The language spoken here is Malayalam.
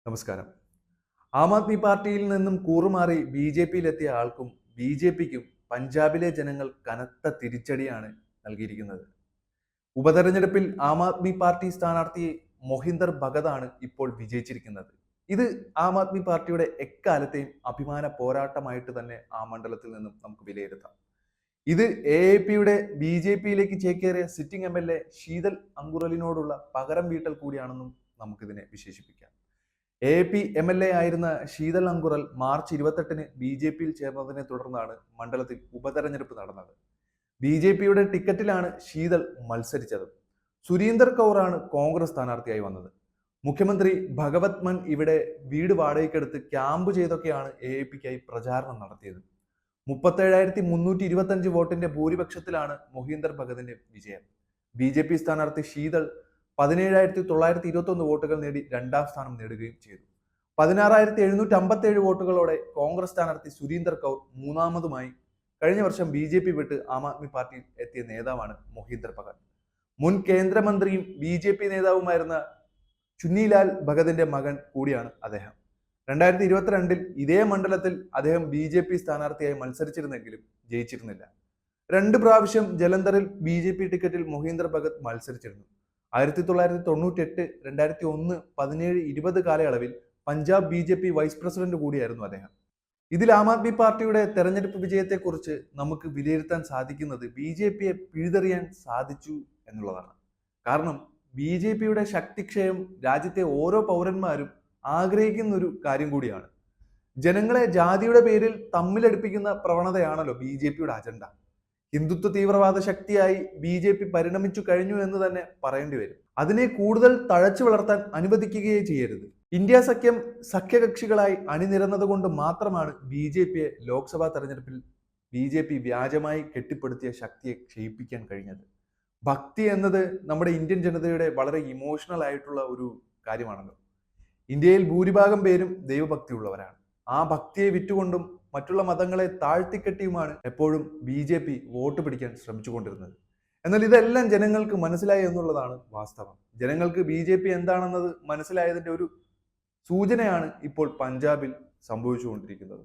നമസ്കാരം. ആം ആദ്മി പാർട്ടിയിൽ നിന്നും കൂറുമാറി ബി ജെ പിയിലെത്തിയ ആൾക്കും ബി ജെ പിക്കും പഞ്ചാബിലെ ജനങ്ങൾ കനത്ത തിരിച്ചടിയാണ് നൽകിയിരിക്കുന്നത്. ഉപതെരഞ്ഞെടുപ്പിൽ ആം ആദ്മി പാർട്ടി സ്ഥാനാർത്ഥി മൊഹിന്ദർ ഭഗതാണ് ഇപ്പോൾ വിജയിച്ചിരിക്കുന്നത്. ഇത് ആം ആദ്മി പാർട്ടിയുടെ എക്കാലത്തെയും അഭിമാന പോരാട്ടമായിട്ട് തന്നെ ആ മണ്ഡലത്തിൽ നിന്നും നമുക്ക് വിലയിരുത്താം. ഇത് AAP-യുടെ ബി ജെ പിയിലേക്ക് ചേക്കേറിയ സിറ്റിംഗ് MLA ശീതൽ അങ്കുറലിനോടുള്ള പകരം വീട്ടൽ കൂടിയാണെന്നും നമുക്കിതിനെ വിശേഷിപ്പിക്കാം. AAP MLA ആയിരുന്ന Sheetal Angural March 28-ന് B J പിയിൽ ചേർന്നതിനെ തുടർന്നാണ് മണ്ഡലത്തിൽ ഉപതെരഞ്ഞെടുപ്പ് നടന്നത്. ബി ജെ പിയുടെ ടിക്കറ്റിലാണ് ശീതൽ മത്സരിച്ചത്. സുരീന്ദർ കൗറാണ് കോൺഗ്രസ് സ്ഥാനാർത്ഥിയായി വന്നത്. മുഖ്യമന്ത്രി ഭഗവത് മാൻ ഇവിടെ വീട് വാടകയ്ക്കെടുത്ത് ക്യാമ്പ് ചെയ്തൊക്കെയാണ് AAP-ക്കായി പ്രചാരണം നടത്തിയത്. 37,325 വോട്ടിന്റെ ഭൂരിപക്ഷത്തിലാണ് മൊഹീന്ദർ ഭഗതിന്റെ വിജയം. ബി ജെ പി സ്ഥാനാർത്ഥി ശീതൽ 17,921 വോട്ടുകൾ നേടി രണ്ടാം സ്ഥാനം നേടുകയും ചെയ്തു. 16,757 വോട്ടുകളോടെ കോൺഗ്രസ് സ്ഥാനാർത്ഥി സുരീന്ദർ കൗർ മൂന്നാമതുമായി. കഴിഞ്ഞ വർഷം ബി ജെ പി വിട്ട് ആം ആദ്മി പാർട്ടിയിൽ എത്തിയ നേതാവാണ് മൊഹീന്ദർ ഭഗത്. മുൻ കേന്ദ്രമന്ത്രിയും ബി ജെ പി നേതാവുമായിരുന്ന ചുന്നിലാൽ ഭഗതിന്റെ മകൻ കൂടിയാണ് അദ്ദേഹം. 2022-ൽ ഇതേ മണ്ഡലത്തിൽ അദ്ദേഹം ബി ജെ പി സ്ഥാനാർത്ഥിയായി മത്സരിച്ചിരുന്നെങ്കിലും ജയിച്ചിരുന്നില്ല. 2 പ്രാവശ്യം ജലന്ധറിൽ ബി ജെ പി ടിക്കറ്റിൽ മൊഹീന്ദർ ഭഗത് മത്സരിച്ചിരുന്നു. 1998, 2001, 17, 20 കാലയളവിൽ Punjab B J P vice president കൂടിയായിരുന്നു അദ്ദേഹം. ഇതിൽ ആം ആദ്മി പാർട്ടിയുടെ തെരഞ്ഞെടുപ്പ് വിജയത്തെക്കുറിച്ച് നമുക്ക് വിലയിരുത്താൻ സാധിക്കുന്നത് ബി ജെ പിയെ പിഴുതെറിയാൻ സാധിച്ചു എന്നുള്ളതാണ്. കാരണം ബി ജെ പിയുടെ ശക്തിക്ഷയം രാജ്യത്തെ ഓരോ പൗരന്മാരും ആഗ്രഹിക്കുന്ന ഒരു കാര്യം കൂടിയാണ്. ജനങ്ങളെ ജാതിയുടെ പേരിൽ തമ്മിലടിപ്പിക്കുന്ന പ്രവണതയാണല്ലോ ബി ജെ പിയുടെ അജണ്ട. ഹിന്ദുത്വ തീവ്രവാദ ശക്തിയായി ബി ജെ പി പരിണമിച്ചു കഴിഞ്ഞു എന്ന് തന്നെ പറയേണ്ടി വരും. അതിനെ കൂടുതൽ തഴച്ചു വളർത്താൻ അനുവദിക്കുകയേ ചെയ്യരുത്. ഇന്ത്യ സഖ്യം സഖ്യകക്ഷികളായി അണിനിരന്നത് കൊണ്ട് മാത്രമാണ് ബി ജെ പിയെ ലോക്സഭാ തെരഞ്ഞെടുപ്പിൽ ബി ജെ പി വ്യാജമായി കെട്ടിപ്പടുത്തിയ ശക്തിയെ ക്ഷയിപ്പിക്കാൻ കഴിഞ്ഞത്. ഭക്തി എന്നത് നമ്മുടെ ഇന്ത്യൻ ജനതയുടെ വളരെ ഇമോഷണൽ ആയിട്ടുള്ള ഒരു കാര്യമാണല്ലോ. ഇന്ത്യയിൽ ഭൂരിഭാഗം പേരും ദൈവഭക്തി ഉള്ളവരാണ്. ആ ഭക്തിയെ വിറ്റുകൊണ്ടും മറ്റുള്ള മതങ്ങളെ താഴ്ത്തിക്കെട്ടിയുമാണ് എപ്പോഴും ബി ജെ പി വോട്ട് പിടിക്കാൻ ശ്രമിച്ചുകൊണ്ടിരുന്നത്. എന്നാൽ ഇതെല്ലാം ജനങ്ങൾക്ക് മനസ്സിലായി എന്നുള്ളതാണ് വാസ്തവം. ജനങ്ങൾക്ക് ബി ജെ പി എന്താണെന്നത് മനസ്സിലായതിന്റെ ഒരു സൂചനയാണ് ഇപ്പോൾ പഞ്ചാബിൽ സംഭവിച്ചുകൊണ്ടിരിക്കുന്നത്.